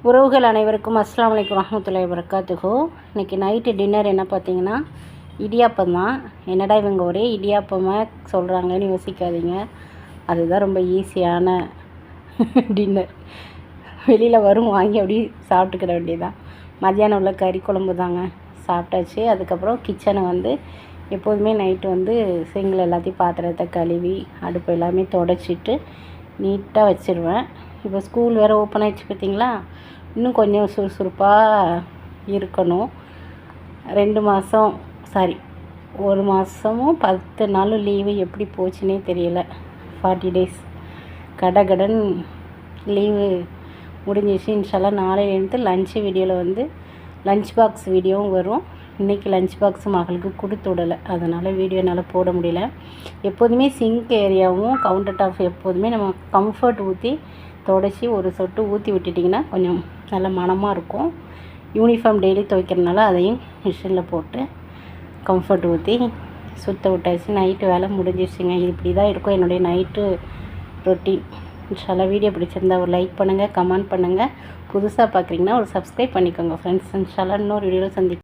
உறவுகள் அனைவருக்கும் அஸ்ஸலாமு அலைக்கும் வரஹ்மத்துல்லாஹி வபரகாத்துஹு. இன்றைக்கி நைட்டு டின்னர் என்ன பார்த்தீங்கன்னா இடியாப்பம் தான். என்னடா இவங்க ஒரே இடியாப்பமாக சொல்கிறாங்கன்னு யோசிக்காதீங்க, அதுதான் ரொம்ப ஈஸியான டின்னர். வெளியில் வரும் வாங்கி அப்படி சாப்பிட்டுக்கிட வேண்டியதான். மத்தியானம் உள்ள கறி குழம்பு தாங்க, சாப்பிட்டாச்சு. அதுக்கப்புறம் கிச்சனை எப்போதுமே நைட்டு சிங்கில் எல்லாத்தையும் பாத்திரத்தை கழுவி அடுப்பு எல்லாமே தொடச்சிட்டு நீட்டாக வச்சுருவேன். இப்போ ஸ்கூல் வேறு ஓப்பன் ஆகிடுச்சு பார்த்திங்களா, இன்னும் கொஞ்சம் சுறுசுறுப்பாக இருக்கணும். 1 மாதமும் 10 நாளும் லீவு எப்படி போச்சுன்னே தெரியல. 40 டேஸ் கடகடன் லீவு முடிஞ்சிச்சு. இன்ஷால்லாம் நாளையிலேருந்து லன்ச்சு வீடியோவில் லன்ச் பாக்ஸ் வீடியோவும் வரும். இன்றைக்கி லன்ச் பாக்ஸ் மகளுக்கு கொடுத்து விடலை, அதனால் வீடியோ என்னால் போட முடியல. எப்போதுமே சிங்க் ஏரியாவும் கவுண்டர் டாப் எப்போதுமே நம்ம கம்ஃபர்ட் ஊற்றி தொடச்சி ஒரு சொட்டு ஊற்றி விட்டுட்டிங்கன்னா கொஞ்சம் நல்ல மணமாக இருக்கும். யூனிஃபார்ம் டெய்லி துவைக்கிறதுனால அதையும் மிஷினில் போட்டு கம்ஃபர்ட் ஊற்றி சுற்ற விட்டாச்சு. நைட்டு வேலை முடிஞ்சிருச்சுங்க. இது இப்படி தான் இருக்கும் என்னுடைய நைட்டு ரொட்டீன். இன்ஷால்லா வீடியோ பிடிச்சிருந்தா ஒரு லைக் பண்ணுங்கள், கமெண்ட் பண்ணுங்கள். புதுசாக பார்க்குறீங்கன்னா ஒரு சப்ஸ்கிரைப் பண்ணிக்கோங்க ஃப்ரெண்ட்ஸ். இன்ஷால்லா இன்னொரு வீடியோவில் சந்திப்போம்.